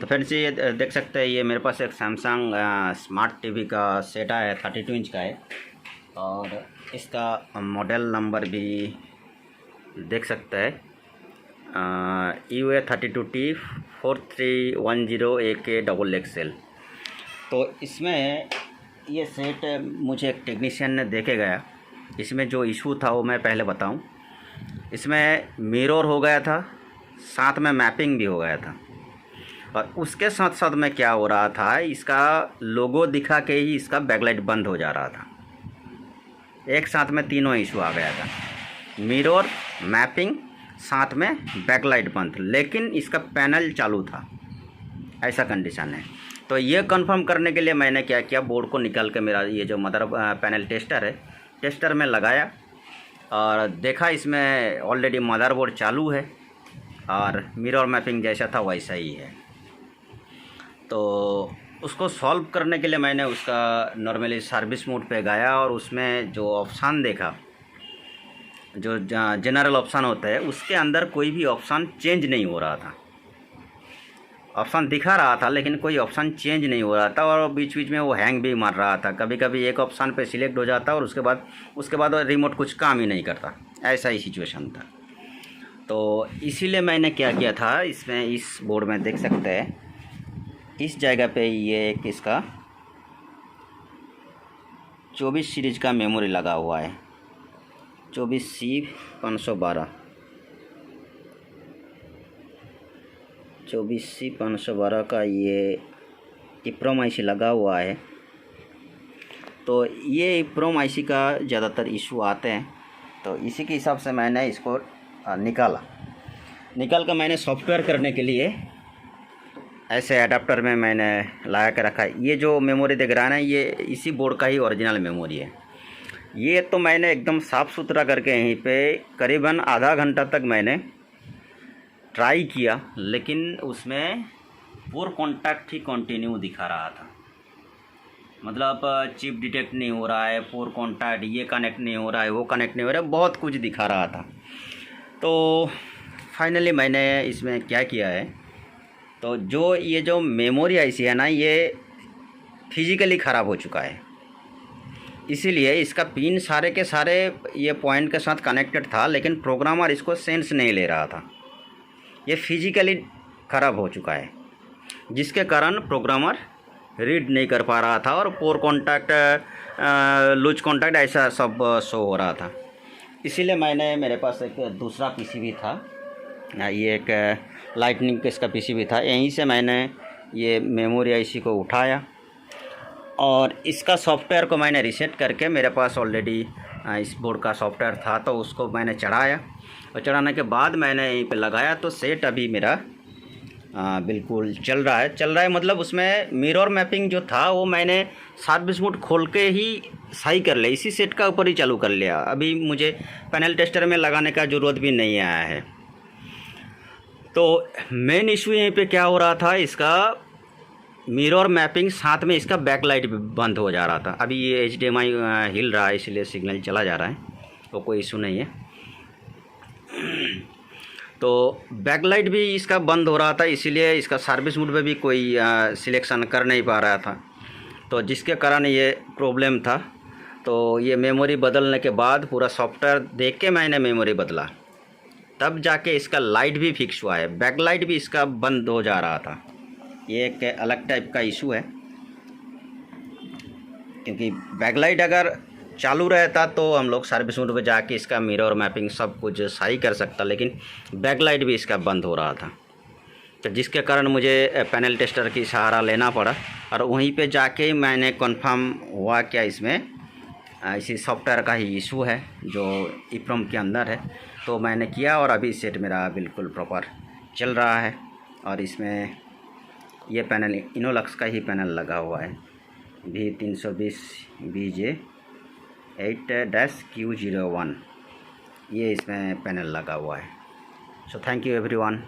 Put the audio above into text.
तो फ्रेंड्स ये देख सकते हैं, ये मेरे पास एक सैमसंग स्मार्ट टीवी का सेट है, 32 इंच का है। और इसका मॉडल नंबर भी देख सकते हैं, UA32T4310AK XXL। तो इसमें ये सेट मुझे एक टेक्नीशियन ने देके गया। इसमें जो इशू था वो मैं पहले बताऊं। इसमें मिरर हो गया था, साथ में मैपिंग भी हो गया था, और उसके साथ साथ में क्या हो रहा था, इसका लोगो दिखा के ही इसका बैकलाइट बंद हो जा रहा था। एक साथ में तीनों इशू आ गया था, मिरर, मैपिंग, साथ में बैकलाइट बंद, लेकिन इसका पैनल चालू था। ऐसा कंडीशन है। तो ये कंफर्म करने के लिए मैंने क्या किया, बोर्ड को निकाल के मेरा ये जो मदर पैनल टेस्टर है, टेस्टर में लगाया और देखा इसमें ऑलरेडी मदरबोर्ड चालू है और मिरर मैपिंग जैसा था वैसा ही है। तो उसको सॉल्व करने के लिए मैंने उसका नॉर्मली सर्विस मोड पे गया और उसमें जो ऑप्शन देखा, जो जनरल ऑप्शन होता है, उसके अंदर कोई भी ऑप्शन चेंज नहीं हो रहा था। ऑप्शन दिखा रहा था लेकिन कोई ऑप्शन चेंज नहीं हो रहा था, और बीच बीच में वो हैंग भी मार रहा था। कभी कभी एक ऑप्शन पे सिलेक्ट हो जाता और उसके बाद रिमोट कुछ काम ही नहीं करता। ऐसा ही सिचुएशन था। तो इसीलिए मैंने क्या किया था, इसमें इस बोर्ड में देख सकते हैं, इस जगह पे ये एक इसका 24 सीरीज का मेमोरी लगा हुआ है, 24C512 24C512 का ये EEPROM IC लगा हुआ है। तो ये EEPROM IC का ज़्यादातर इशू आते हैं। तो इसी के हिसाब से मैंने इसको निकाल कर मैंने सॉफ्टवेयर करने के लिए ऐसे एडाप्टर में मैंने लगा के रखा है। ये जो मेमोरी दिख रहा है ना, ये इसी बोर्ड का ही ओरिजिनल मेमोरी है। ये तो मैंने एकदम साफ़ सुथरा करके यहीं पे करीबन आधा घंटा तक मैंने ट्राई किया, लेकिन उसमें पोर कॉन्टैक्ट ही कंटिन्यू दिखा रहा था। मतलब चिप डिटेक्ट नहीं हो रहा है, पोर कॉन्टैक्ट, ये कनेक्ट नहीं हो रहा है, वो कनेक्ट नहीं हो रहा है, बहुत कुछ दिखा रहा था। तो फाइनली मैंने इसमें क्या किया है, तो ये जो मेमोरी आईसी है ना, ये फिजिकली ख़राब हो चुका है। इसीलिए इसका पिन सारे के सारे ये पॉइंट के साथ कनेक्टेड था, लेकिन प्रोग्रामर इसको सेंस नहीं ले रहा था। ये फिजिकली ख़राब हो चुका है, जिसके कारण प्रोग्रामर रीड नहीं कर पा रहा था और पोर कॉन्टैक्ट, लूज कॉन्टैक्ट ऐसा सब शो हो रहा था। इसीलिए मेरे पास एक दूसरा पीसी भी था, ये एक लाइटनिंग का इसका पीसी भी था। यहीं से मैंने ये मेमोरी आईसी को उठाया और इसका सॉफ्टवेयर को मैंने रीसेट करके, मेरे पास ऑलरेडी इस बोर्ड का सॉफ्टवेयर था, तो उसको मैंने चढ़ाया और चढ़ाने के बाद मैंने यहीं पे लगाया। तो सेट अभी मेरा बिल्कुल चल रहा है। मतलब उसमें मिरर मैपिंग जो था वो मैंने सर्विस मोड खोल के ही सही कर लिया, इसी सेट का ऊपर ही चालू कर लिया। अभी मुझे पैनल टेस्टर में लगाने का ज़रूरत भी नहीं आया है। तो मेन इशू यहीं पे क्या हो रहा था, इसका मिरर मैपिंग, साथ में इसका बैकलाइट भी बंद हो जा रहा था। अभी ये HDMI हिल रहा है, इसलिए सिग्नल चला जा रहा है, तो कोई इशू नहीं है। तो बैकलाइट भी इसका बंद हो रहा था, इसीलिए इसका सर्विस मोड में भी कोई सिलेक्शन कर नहीं पा रहा था, तो जिसके कारण ये प्रॉब्लम था। तो ये मेमोरी बदलने के बाद पूरा सॉफ्टवेयर देख के मैंने मेमोरी बदला, तब जाके इसका लाइट भी फिक्स हुआ है। बैकलाइट भी इसका बंद हो जा रहा था। ये एक अलग टाइप का इशू है, क्योंकि बैकलाइट अगर चालू रहता तो हम लोग सर्विस मोड पे जाके इसका मिरर मैपिंग सब कुछ सही कर सकता, लेकिन बैकलाइट भी इसका बंद हो रहा था। तो जिसके कारण मुझे पैनल टेस्टर की सहारा लेना पड़ा, और वहीं पे जाके मैंने कंफर्म हुआ क्या इसमें इसी सॉफ्टवेयर का ही इशू है जो EEPROM के अंदर है। तो मैंने किया और अभी सेट मेरा बिल्कुल प्रॉपर चल रहा है। और इसमें ये पैनल इनोलक्स का ही पैनल लगा हुआ है, V320BJ8-Q01, ये इसमें पैनल लगा हुआ है। So thank you everyone.